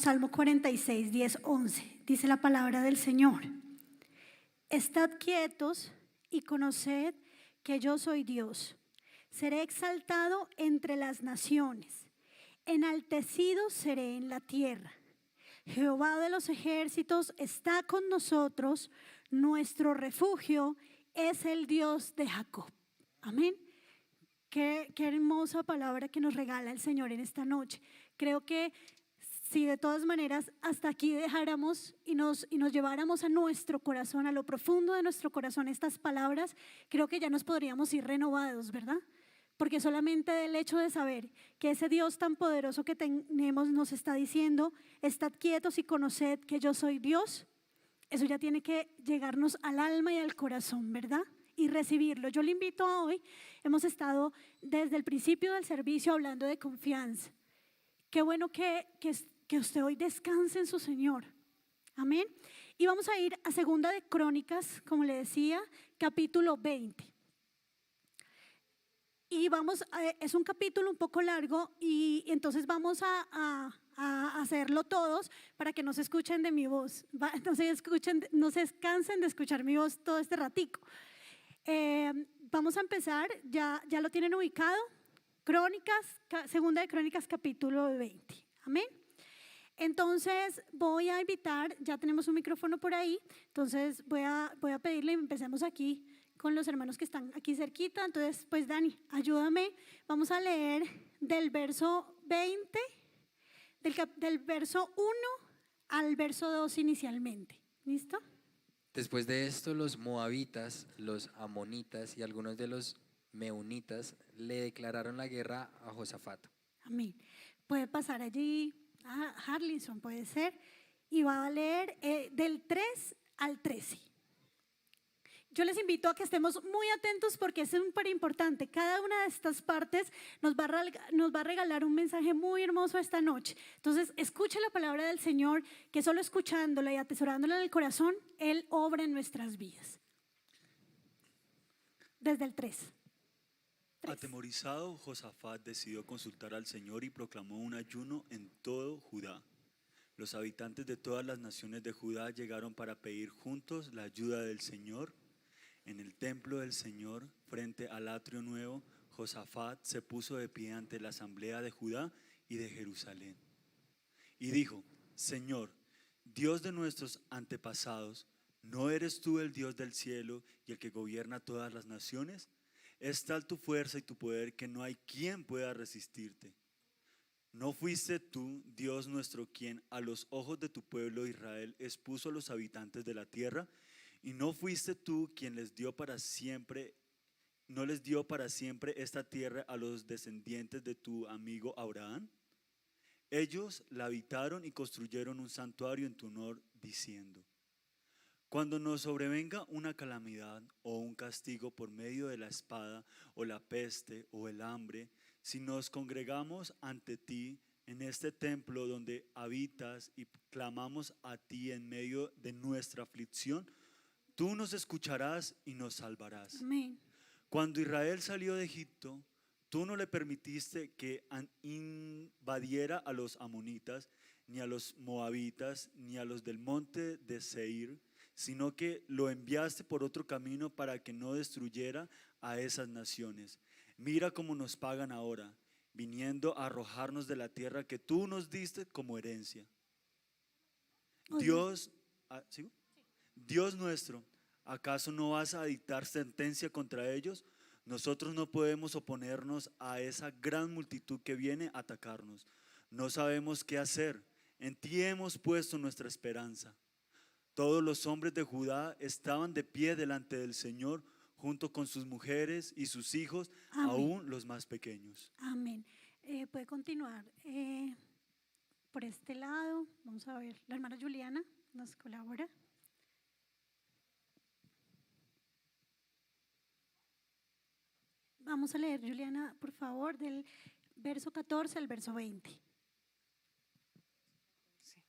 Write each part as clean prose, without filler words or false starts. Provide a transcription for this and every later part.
Salmo 46, 10, 11. Dice la palabra del Señor: Estad quietos y conoced que yo soy Dios. Seré exaltado entre las naciones, enaltecido seré en la tierra. Jehová de los ejércitos está con nosotros, nuestro refugio es el Dios de Jacob. Amén. Qué hermosa palabra que nos regala el Señor en esta noche. Creo que si de todas maneras hasta aquí dejáramos y nos lleváramos a nuestro corazón, a lo profundo de nuestro corazón estas palabras, creo que ya nos podríamos ir renovados, ¿verdad? Porque solamente del hecho de saber que ese Dios tan poderoso que tenemos nos está diciendo: estad quietos y conoced que yo soy Dios, eso ya tiene que llegarnos al alma y al corazón, ¿verdad? Y recibirlo. Yo le invito a hoy, hemos estado desde el principio del servicio hablando de confianza. Qué bueno que usted hoy descanse en su Señor. Amén. Y vamos a ir a Segunda de Crónicas, como le decía, capítulo 20. Y es un capítulo un poco largo y entonces vamos a hacerlo todos para que no se escuchen de mi voz, no se cansen de escuchar mi voz todo este ratico. Vamos a empezar, ya lo tienen ubicado, Segunda de Crónicas capítulo 20. Amén. Entonces voy a invitar, ya tenemos un micrófono por ahí, entonces voy a pedirle, empecemos aquí con los hermanos que están aquí cerquita. Entonces, pues Dani, ayúdame, vamos a leer del verso 20, del verso 1 al verso 2 inicialmente. ¿Listo? Después de esto, los moabitas, los amonitas y algunos de los meunitas le declararon la guerra a Josafat. Amén. Puede pasar allí a Harlison, puede ser, y va a leer del 3 al 13. Yo les invito a que estemos muy atentos porque es súper importante. Cada una de estas partes nos va a regalar un mensaje muy hermoso esta noche. Entonces, escuche la palabra del Señor, que solo escuchándola y atesorándola en el corazón, Él obra en nuestras vidas. Desde el 3. Atemorizado, Josafat decidió consultar al Señor y proclamó un ayuno en todo Judá. Los habitantes de todas las naciones de Judá llegaron para pedir juntos la ayuda del Señor. En el templo del Señor, frente al atrio nuevo, Josafat se puso de pie ante la asamblea de Judá y de Jerusalén. Y dijo: Señor, Dios de nuestros antepasados, ¿no eres tú el Dios del cielo y el que gobierna todas las naciones? Es tal tu fuerza y tu poder que no hay quien pueda resistirte. ¿No fuiste tú, Dios nuestro, quien a los ojos de tu pueblo Israel expuso a los habitantes de la tierra? ¿Y no fuiste tú quien no les dio para siempre esta tierra a los descendientes de tu amigo Abraham? Ellos la habitaron y construyeron un santuario en tu honor, diciendo: Cuando nos sobrevenga una calamidad o un castigo por medio de la espada o la peste o el hambre, si nos congregamos ante ti en este templo donde habitas y clamamos a ti en medio de nuestra aflicción, tú nos escucharás y nos salvarás. Amén. Cuando Israel salió de Egipto, tú no le permitiste que invadiera a los amonitas, ni a los moabitas, ni a los del monte de Seir, sino que lo enviaste por otro camino para que no destruyera a esas naciones. Mira cómo nos pagan ahora, viniendo a arrojarnos de la tierra que tú nos diste como herencia. Dios nuestro, ¿acaso no vas a dictar sentencia contra ellos? Nosotros no podemos oponernos a esa gran multitud que viene a atacarnos. No sabemos qué hacer. En ti hemos puesto nuestra esperanza. Todos los hombres de Judá estaban de pie delante del Señor, junto con sus mujeres y sus hijos, Amén. aún los más pequeños. Amén. Puede continuar por este lado. Vamos a ver, la hermana Juliana nos colabora. Vamos a leer, Juliana, por favor, del verso 14 al verso 20. Sí.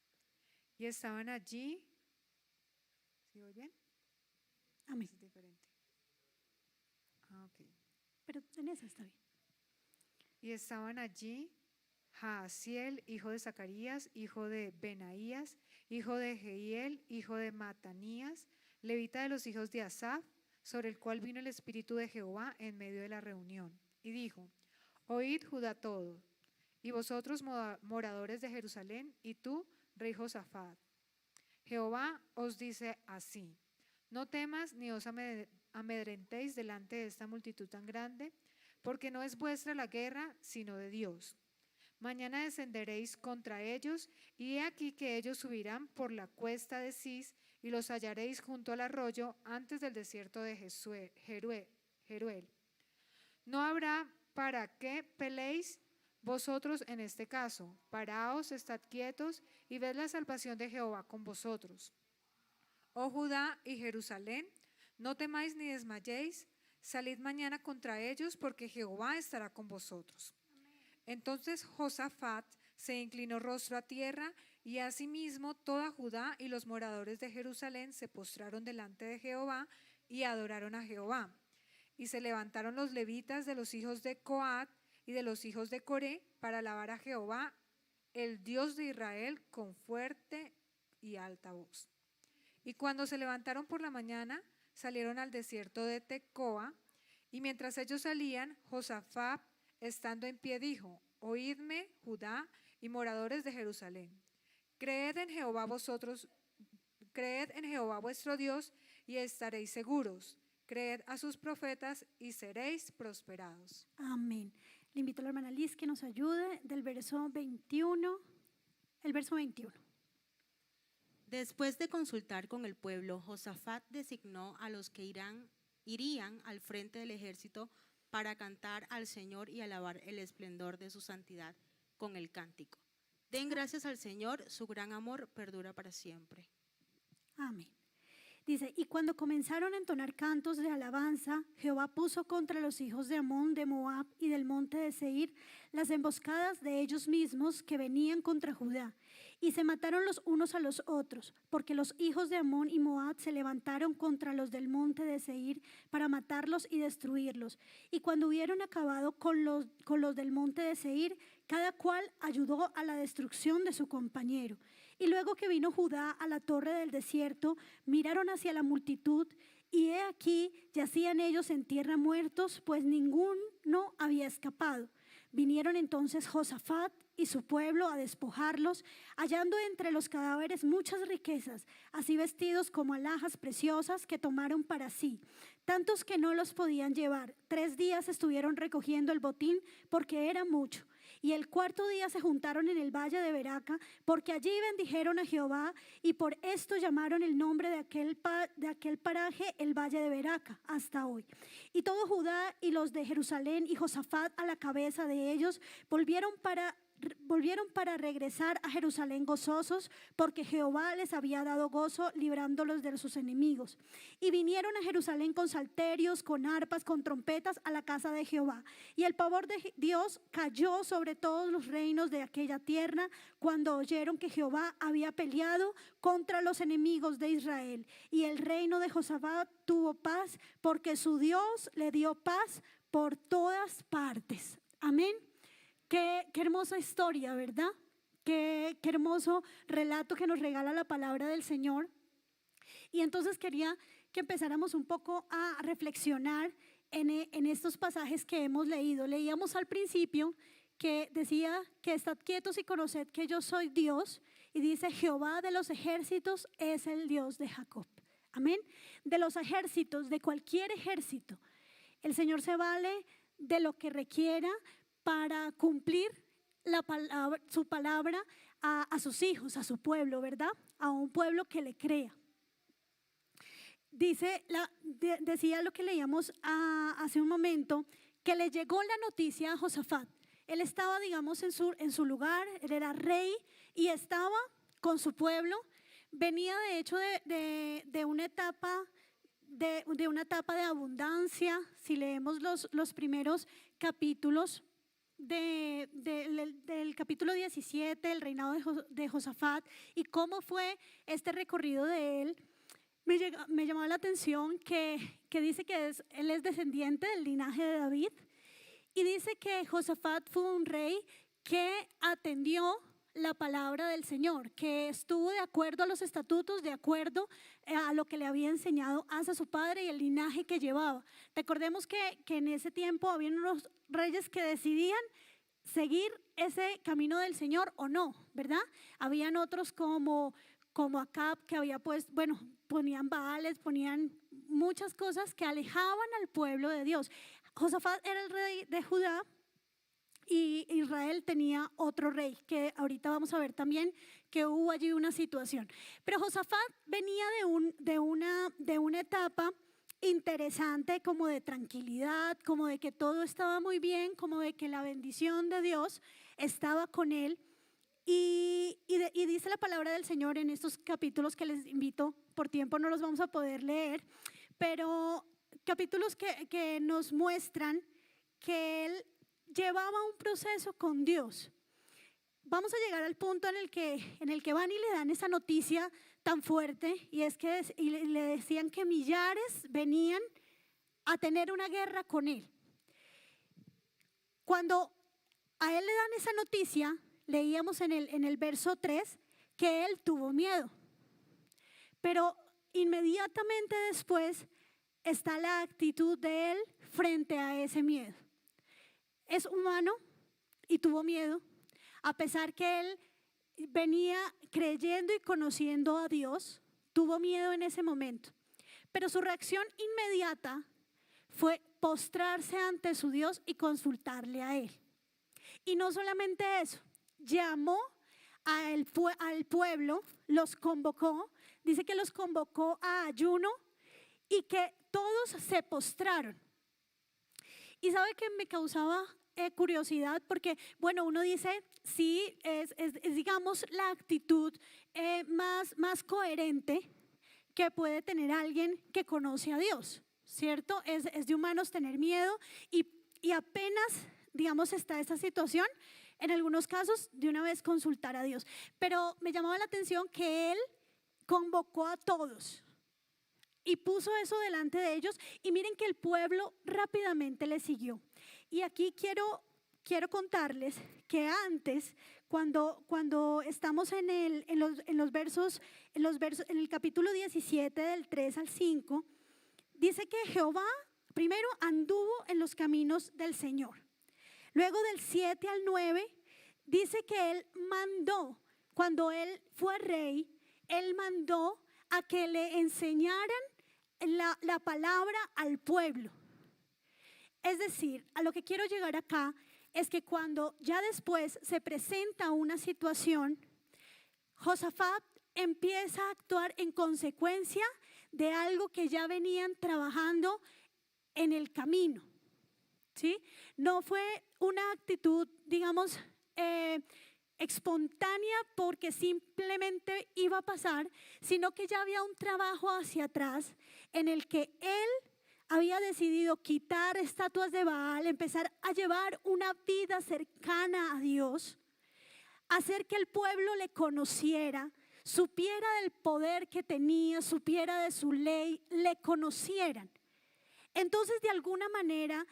Y estaban allí. ¿Sí voy bien? Amén. Es diferente. Ok. Pero en esa está bien. Y estaban allí Jaasiel, hijo de Zacarías, hijo de Benaías, hijo de Jehiel, hijo de Matanías, levita de los hijos de Asaf, sobre el cual vino el Espíritu de Jehová en medio de la reunión. Y dijo: Oíd, Judá todo, y vosotros moradores de Jerusalén, y tú, rey Josafat. Jehová os dice así: no temas ni os amedrentéis delante de esta multitud tan grande, porque no es vuestra la guerra, sino de Dios. Mañana descenderéis contra ellos, y he aquí que ellos subirán por la cuesta de Cis, y los hallaréis junto al arroyo, antes del desierto de Jeruel. No habrá para qué peleéis vosotros en este caso. Paraos, estad quietos, y ved la salvación de Jehová con vosotros. Oh Judá y Jerusalén, no temáis ni desmayéis, salid mañana contra ellos, porque Jehová estará con vosotros. Entonces Josafat se inclinó rostro a tierra, y asimismo toda Judá y los moradores de Jerusalén se postraron delante de Jehová y adoraron a Jehová. Y se levantaron los levitas de los hijos de Coat y de los hijos de Coré para alabar a Jehová, el Dios de Israel, con fuerte y alta voz. Y cuando se levantaron por la mañana, salieron al desierto de Tecoa, y mientras ellos salían, Josafat, estando en pie, dijo: Oídme, Judá y moradores de Jerusalén. Creed en Jehová vuestro Dios, y estaréis seguros. Creed a sus profetas y seréis prosperados. Amén. Le invito a la hermana Liz que nos ayude del verso 21, el verso 21. Después de consultar con el pueblo, Josafat designó a los que irían al frente del ejército para cantar al Señor y alabar el esplendor de su santidad con el cántico. Den gracias al Señor, su gran amor perdura para siempre. Amén. Dice: y cuando comenzaron a entonar cantos de alabanza, Jehová puso contra los hijos de Amón, de Moab y del monte de Seir las emboscadas de ellos mismos que venían contra Judá, y se mataron los unos a los otros, porque los hijos de Amón y Moab se levantaron contra los del monte de Seir para matarlos y destruirlos. Y cuando hubieron acabado con los del monte de Seir, cada cual ayudó a la destrucción de su compañero. Y luego que vino Judá a la torre del desierto, miraron hacia la multitud, y he aquí yacían ellos en tierra muertos, pues ninguno había escapado. Vinieron entonces Josafat y su pueblo a despojarlos, hallando entre los cadáveres muchas riquezas, así vestidos como alhajas preciosas que tomaron para sí, tantos que no los podían llevar. 3 días estuvieron recogiendo el botín porque era mucho. Y el 4.º día se juntaron en el valle de Beraca, porque allí bendijeron a Jehová, y por esto llamaron el nombre de aquel paraje el valle de Beraca hasta hoy. Y todo Judá y los de Jerusalén y Josafat a la cabeza de ellos volvieron para regresar a Jerusalén gozosos, porque Jehová les había dado gozo librándolos de sus enemigos. Y vinieron a Jerusalén con salterios, con arpas, con trompetas a la casa de Jehová. Y el pavor de Dios cayó sobre todos los reinos de aquella tierra cuando oyeron que Jehová había peleado contra los enemigos de Israel. Y el reino de Josafat tuvo paz, porque su Dios le dio paz por todas partes. Amén. Qué hermosa historia, ¿verdad? Qué hermoso relato que nos regala la palabra del Señor. Y entonces quería que empezáramos un poco a reflexionar en estos pasajes que hemos leído. Leíamos al principio que decía que estad quietos y conoced que yo soy Dios. Y dice: Jehová de los ejércitos es el Dios de Jacob. Amén. De los ejércitos, de cualquier ejército, el Señor se vale de lo que requiera para cumplir su palabra a sus hijos, a su pueblo, ¿verdad? A un pueblo que le crea. Decía lo que leíamos hace un momento, que le llegó la noticia a Josafat. Él estaba, digamos, en su lugar, él era rey y estaba con su pueblo. Venía de hecho de una etapa de abundancia. Si leemos los primeros capítulos del capítulo 17, el reinado de Josafat, y cómo fue este recorrido de él, me llamó la atención que dice que él es descendiente del linaje de David, y dice que Josafat fue un rey que atendió la palabra del Señor, que estuvo de acuerdo a los estatutos, de acuerdo a lo que le había enseñado Asa su padre y el linaje que llevaba. Recordemos que en ese tiempo habían unos reyes que decidían seguir ese camino del Señor o no, ¿verdad? Habían otros como Acab, que había ponían baales, ponían muchas cosas que alejaban al pueblo de Dios. Josafat era el rey de Judá y Israel tenía otro rey, que ahorita vamos a ver también que hubo allí una situación. Pero Josafat venía de una etapa interesante, como de tranquilidad, como de que todo estaba muy bien, como de que la bendición de Dios estaba con él. Y dice la palabra del Señor en estos capítulos que les invito, por tiempo no los vamos a poder leer, pero capítulos que nos muestran que él llevaba un proceso con Dios. Vamos a llegar al punto en el que van y le dan esa noticia tan fuerte, y es que le decían que millares venían a tener una guerra con él. Cuando a él le dan esa noticia, leíamos en el verso 3 que él tuvo miedo, pero inmediatamente después está la actitud de él frente a ese miedo. Es humano y tuvo miedo, a pesar que él venía creyendo y conociendo a Dios, tuvo miedo en ese momento. Pero su reacción inmediata fue postrarse ante su Dios y consultarle a él. Y no solamente eso, llamó al pueblo, los convocó, dice que los convocó a ayuno y que todos se postraron. Y sabe que me causaba curiosidad, porque bueno, uno dice, sí, es digamos la actitud más coherente que puede tener alguien que conoce a Dios, ¿cierto? Es de humanos tener miedo y apenas, digamos, está esa situación, en algunos casos de una vez consultar a Dios. Pero me llamaba la atención que él convocó a todos y puso eso delante de ellos, y miren que el pueblo rápidamente le siguió. Y aquí quiero contarles que antes, cuando estamos en el capítulo 17 del 3 al 5, dice que Jehová primero anduvo en los caminos del Señor. Luego del 7 al 9 dice que él mandó, cuando él fue rey, él mandó a que le enseñaran la palabra al pueblo. Es decir, a lo que quiero llegar acá es que cuando ya después se presenta una situación, Josafat empieza a actuar en consecuencia de algo que ya venían trabajando en el camino, ¿sí? No fue una actitud, digamos, espontánea porque simplemente iba a pasar, sino que ya había un trabajo hacia atrás en el que él había decidido quitar estatuas de Baal, empezar a llevar una vida cercana a Dios, hacer que el pueblo le conociera, supiera del poder que tenía, supiera de su ley, le conocieran. Entonces, de alguna manera,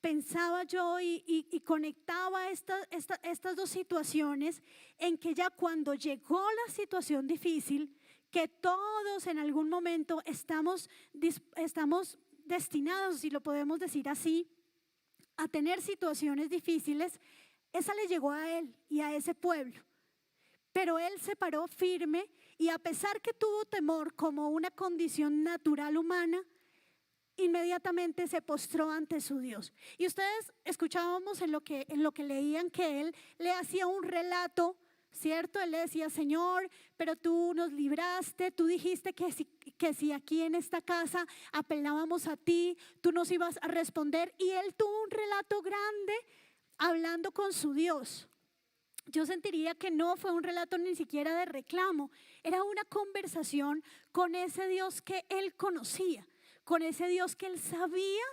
pensaba yo y conectaba estas dos situaciones, en que ya cuando llegó la situación difícil, que todos en algún momento estamos destinados, si lo podemos decir así, a tener situaciones difíciles, esa le llegó a él y a ese pueblo. Pero él se paró firme, y a pesar que tuvo temor como una condición natural humana, inmediatamente se postró ante su Dios. Y ustedes escuchábamos en lo que leían que él le hacía un relato, ¿cierto? Él le decía: Señor, pero tú nos libraste, tú dijiste que si aquí en esta casa apelábamos a ti, tú nos ibas a responder. Y él tuvo un relato grande hablando con su Dios. Yo sentiría que no fue un relato ni siquiera de reclamo, era una conversación con ese Dios que él conocía, con ese Dios que él sabía,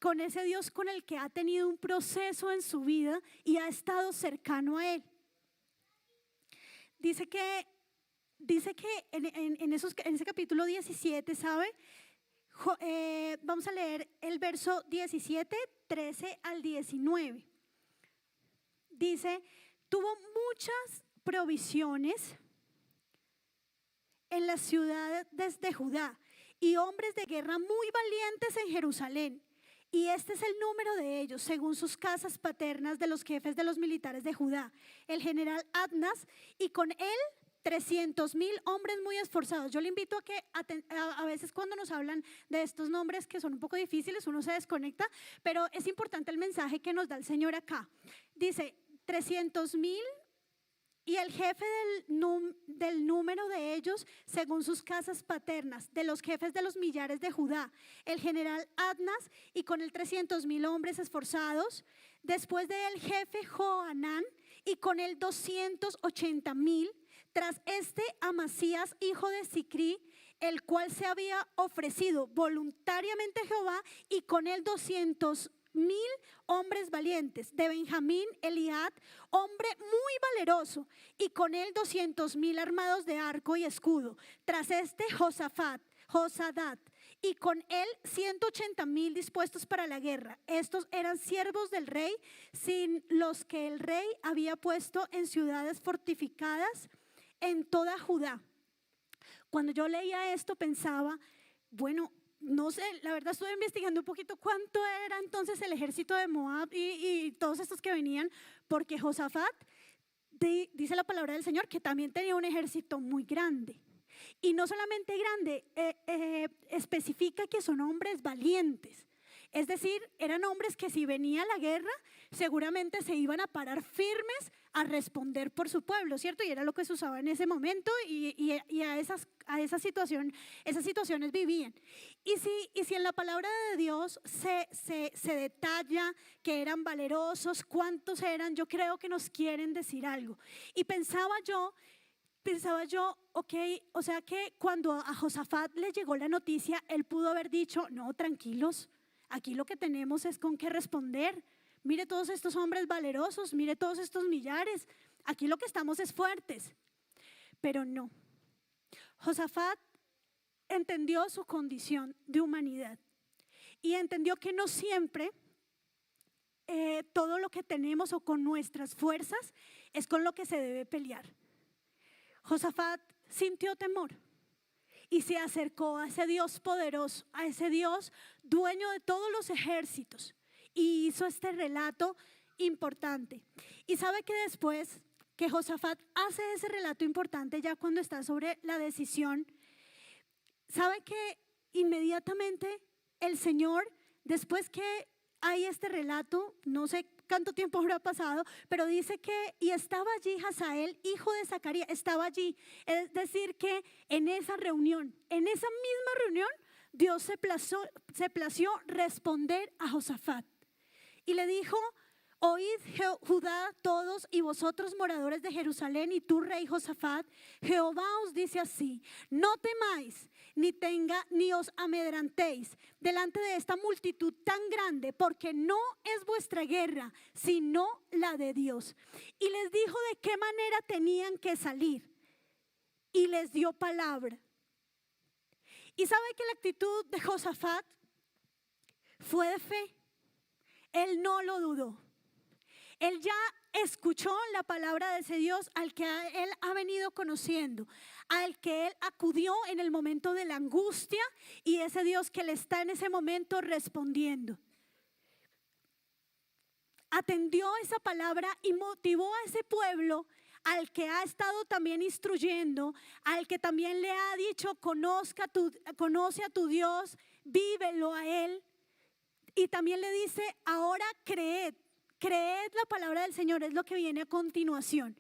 con ese Dios con el que ha tenido un proceso en su vida y ha estado cercano a él. Dice que en ese capítulo 17, ¿sabe? Vamos a leer el verso 17, 13 al 19. dice, tuvo muchas provisiones en las ciudades de Judá y hombres de guerra muy valientes en Jerusalén. Y este es el número de ellos, según sus casas paternas, de los jefes de los militares de Judá, el general Adnas, y con él 300,000 hombres muy esforzados. Yo le invito a que a veces cuando nos hablan de estos nombres que son un poco difíciles, uno se desconecta, pero es importante el mensaje que nos da el Señor acá. Dice 300,000 y el jefe del número de ellos, según sus casas paternas, de los jefes de los millares de Judá, el general Adnas, y con él 300,000 hombres esforzados. Después de él, jefe Johanán, y con él 280,000. Tras este, Amasías, hijo de Sicri, el cual se había ofrecido voluntariamente a Jehová, y con él 200,000 hombres valientes. De Benjamín, Eliad, hombre muy valeroso, y con él 200,000 armados de arco y escudo. Tras este, Josadat, y con él 180,000 dispuestos para la guerra. Estos eran siervos del rey, sin los que el rey había puesto en ciudades fortificadas en toda Judá. Cuando yo leía esto pensaba, bueno, no sé, la verdad estuve investigando un poquito cuánto era entonces el ejército de Moab y todos estos que venían, porque Josafat, dice la palabra del Señor, que también tenía un ejército muy grande. Y no solamente grande, especifica que son hombres valientes. Es decir, eran hombres que si venía la guerra, seguramente se iban a parar firmes a responder por su pueblo, ¿cierto? Y era lo que se usaba en ese momento y a esas situaciones vivían. Y si en la palabra de Dios se detalla que eran valerosos, cuántos eran, yo creo que nos quieren decir algo. Y pensaba yo, ok, o sea que cuando a Josafat le llegó la noticia, él pudo haber dicho, no, tranquilos, aquí lo que tenemos es con qué responder. Mire todos estos hombres valerosos, mire todos estos millares, aquí lo que estamos es fuertes. Pero no, Josafat entendió su condición de humanidad y entendió que no siempre todo lo que tenemos o con nuestras fuerzas es con lo que se debe pelear. Josafat sintió temor y se acercó a ese Dios poderoso, a ese Dios dueño de todos los ejércitos, y hizo este relato importante. Y sabe que después que Josafat hace ese relato importante, ya cuando está sobre la decisión, sabe que inmediatamente el Señor, después que hay este relato, no sé cuánto tiempo habrá pasado, pero dice que, y estaba allí Hazael, hijo de Zacarías, estaba allí. Es decir, que en esa reunión, en esa misma reunión, Dios se plació responder a Josafat. Y le dijo, oíd Judá todos y vosotros moradores de Jerusalén y tú rey Josafat, Jehová os dice así, no temáis ni os amedrantéis delante de esta multitud tan grande, porque no es vuestra guerra, sino la de Dios. Y les dijo de qué manera tenían que salir y les dio palabra. Y sabe que la actitud de Josafat fue de fe. Él no lo dudó. Él ya escuchó la palabra de ese Dios al que él ha venido conociendo, al que él acudió en el momento de la angustia, y ese Dios que le está en ese momento respondiendo. Atendió esa palabra y motivó a ese pueblo al que ha estado también instruyendo, al que también le ha dicho, conoce a tu Dios, vívelo a él. Y también le dice, ahora creed la palabra del Señor, es lo que viene a continuación.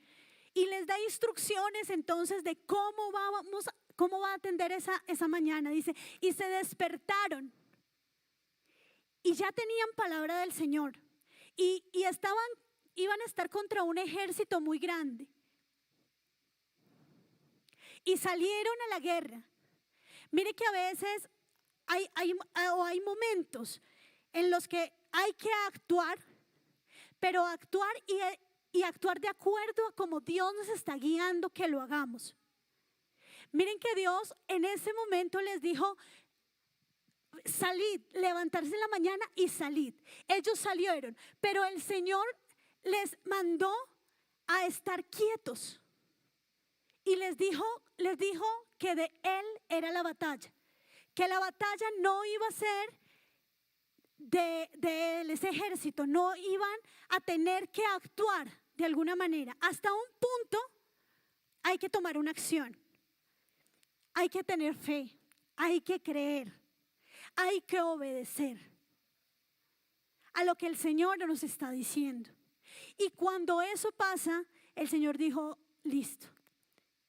Y les da instrucciones entonces de cómo va a atender esa mañana. Dice, y se despertaron y ya tenían palabra del Señor. Y iban a estar contra un ejército muy grande. Y salieron a la guerra. Mire que a veces hay momentos en los que hay que actuar, pero actuar y actuar de acuerdo a como Dios nos está guiando que lo hagamos. Miren que Dios en ese momento les dijo, salid, levantarse en la mañana y salid. Ellos salieron, pero el Señor les mandó a estar quietos y les dijo que de él era la batalla, que la batalla no iba a ser de ese ejército, no iban a tener que actuar de alguna manera. Hasta un punto hay que tomar una acción, hay que tener fe, hay que creer, hay que obedecer a lo que el Señor nos está diciendo. Y cuando eso pasa, el Señor dijo, listo,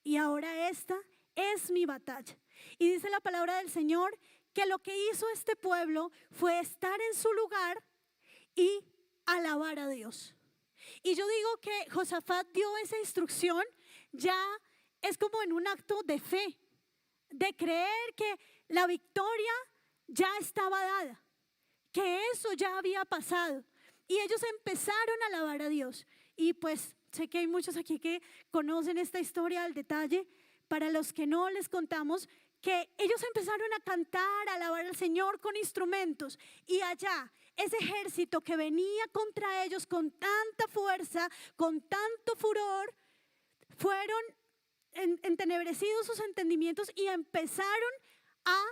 y ahora esta es mi batalla. Y dice la palabra del Señor que lo que hizo este pueblo fue estar en su lugar y alabar a Dios. Y yo digo que Josafat dio esa instrucción, ya es como en un acto de fe, de creer que la victoria ya estaba dada, que eso ya había pasado. Y ellos empezaron a alabar a Dios. Y pues sé que hay muchos aquí que conocen esta historia al detalle. Para los que no, les contamos que ellos empezaron a cantar, a alabar al Señor con instrumentos. Y allá, ese ejército que venía contra ellos con tanta fuerza, con tanto furor, fueron entenebrecidos sus entendimientos y empezaron a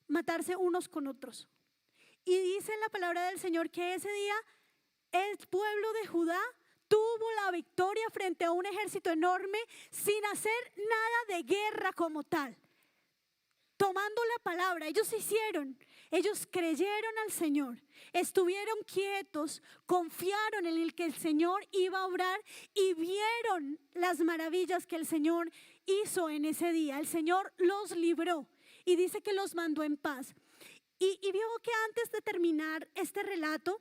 matarse unos con otros. Y dice la palabra del Señor que ese día el pueblo de Judá tuvo la victoria frente a un ejército enorme sin hacer nada de guerra como tal. Tomando la palabra, ellos creyeron al Señor, estuvieron quietos, confiaron en el que el Señor iba a obrar y vieron las maravillas que el Señor hizo en ese día. El Señor los libró y dice que los mandó en paz. Y vio que antes de terminar este relato,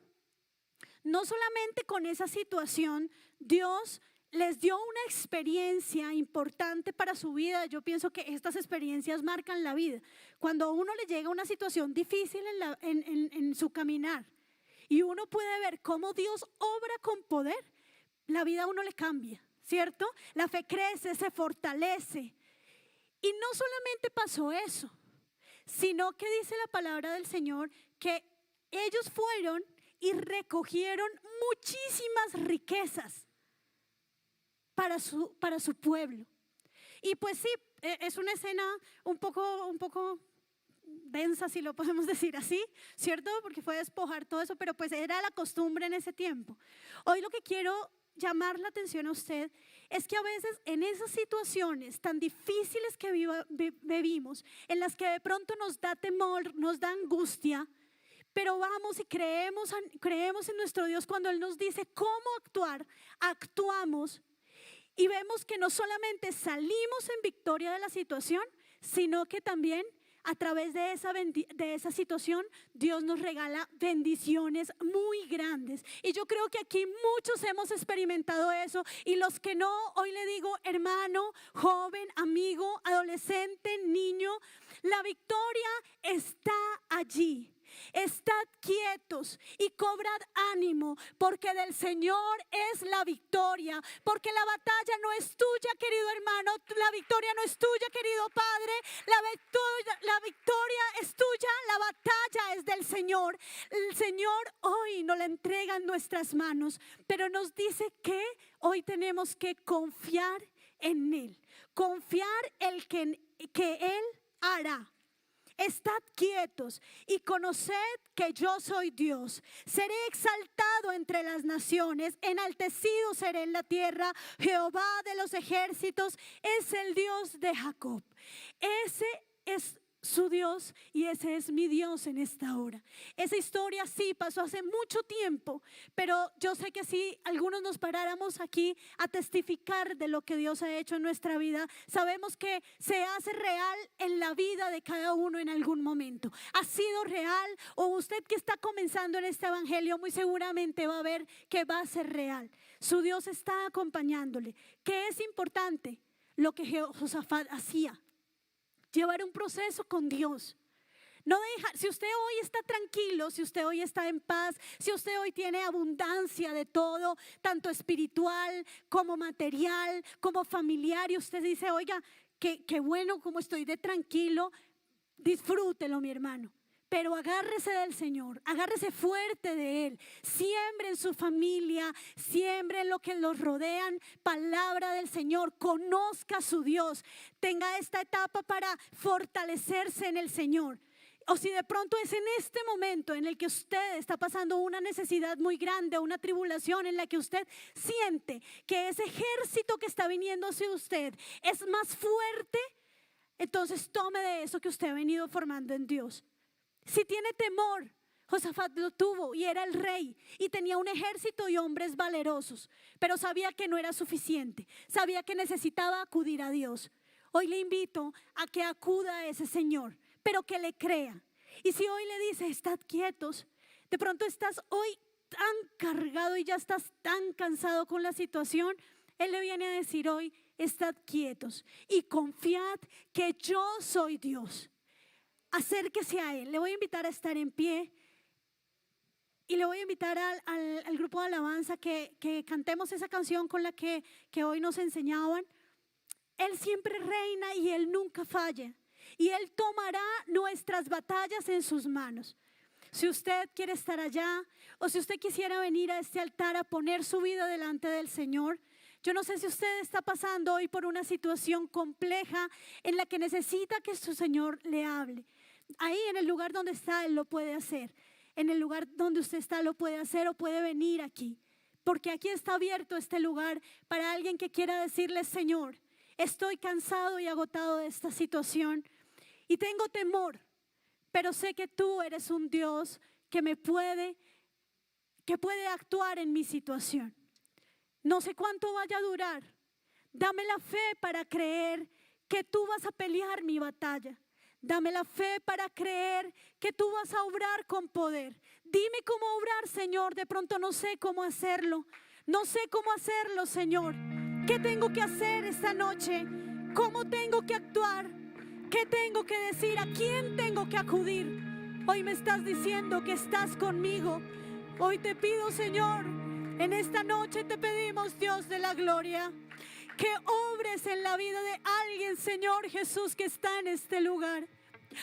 no solamente con esa situación, Dios les dio una experiencia importante para su vida. Yo pienso que estas experiencias marcan la vida. Cuando a uno le llega una situación difícil en su caminar y uno puede ver cómo Dios obra con poder, la vida a uno le cambia, ¿cierto? La fe crece, se fortalece. Y no solamente pasó eso, sino que dice la palabra del Señor que ellos fueron y recogieron muchísimas riquezas para su pueblo. Y pues sí, es una escena un poco densa, si lo podemos decir así, ¿cierto? Porque fue despojar todo eso, pero pues era la costumbre en ese tiempo. Hoy lo que quiero llamar la atención a usted es que a veces en esas situaciones tan difíciles que vivimos, en las que de pronto nos da temor, nos da angustia, pero vamos y creemos en nuestro Dios cuando Él nos dice cómo actuar, actuamos y vemos que no solamente salimos en victoria de la situación, sino que también a través de esa situación Dios nos regala bendiciones muy grandes. Y yo creo que aquí muchos hemos experimentado eso, y los que no, hoy le digo, hermano, joven, amigo, adolescente, niño, la victoria está allí. Estad quietos y cobrad ánimo, porque del Señor es la victoria, porque la batalla no es tuya, querido hermano, la victoria no es tuya, querido padre, la victoria es tuya, la batalla es del Señor. El Señor hoy nos la entrega en nuestras manos, pero nos dice que hoy tenemos que confiar en Él, confiar en que Él hará. Estad quietos y conoced que yo soy Dios. Seré exaltado entre las naciones, enaltecido seré en la tierra. Jehová de los ejércitos es el Dios de Jacob. Ese es su Dios y ese es mi Dios en esta hora. Esa historia sí pasó hace mucho tiempo, pero yo sé que si algunos nos paráramos aquí a testificar de lo que Dios ha hecho en nuestra vida, sabemos que se hace real en la vida de cada uno en algún momento. Ha sido real, o usted que está comenzando en este evangelio muy seguramente va a ver que va a ser real. Su Dios está acompañándole. ¿Qué es importante? Lo que Josafat hacía. Llevar un proceso con Dios. No dejar, si usted hoy está tranquilo, si usted hoy está en paz, si usted hoy tiene abundancia de todo, tanto espiritual como material, como familiar, y usted dice, oiga, qué bueno como estoy de tranquilo, disfrútelo, mi hermano. Pero agárrese del Señor, agárrese fuerte de Él. Siembre en su familia, siembre en lo que los rodean, palabra del Señor. Conozca a su Dios. Tenga esta etapa para fortalecerse en el Señor. O si de pronto es en este momento en el que usted está pasando una necesidad muy grande, una tribulación en la que usted siente que ese ejército que está viniendo hacia usted es más fuerte, entonces tome de eso que usted ha venido formando en Dios. Si tiene temor, Josafat lo tuvo y era el rey y tenía un ejército y hombres valerosos, pero sabía que no era suficiente, sabía que necesitaba acudir a Dios. Hoy le invito a que acuda a ese Señor, pero que le crea. Y si hoy le dice, estad quietos, de pronto estás hoy tan cargado y ya estás tan cansado con la situación, Él le viene a decir hoy, estad quietos y confiad que yo soy Dios. Acérquese a Él. Le voy a invitar a estar en pie y le voy a invitar al grupo de alabanza que cantemos esa canción con la que hoy nos enseñaban. Él siempre reina y Él nunca falla. Y Él tomará nuestras batallas en sus manos. Si usted quiere estar allá o si usted quisiera venir a este altar a poner su vida delante del Señor, yo no sé si usted está pasando hoy por una situación compleja en la que necesita que su Señor le hable. Ahí en el lugar donde está Él lo puede hacer. En el lugar donde usted está lo puede hacer o puede venir aquí. Porque aquí está abierto este lugar para alguien que quiera decirle, Señor, estoy cansado y agotado de esta situación y tengo temor, pero sé que tú eres un Dios que puede actuar en mi situación. No sé cuánto vaya a durar. Dame la fe para creer que tú vas a pelear mi batalla. Dame la fe para creer que tú vas a obrar con poder. Dime cómo obrar, Señor. De pronto no sé cómo hacerlo. No sé cómo hacerlo, Señor. ¿Qué tengo que hacer esta noche? ¿Cómo tengo que actuar? ¿Qué tengo que decir? ¿A quién tengo que acudir? Hoy me estás diciendo que estás conmigo. Hoy te pido, Señor, en esta noche te pedimos, Dios de la gloria, que obres en la vida de alguien, Señor Jesús, que está en este lugar.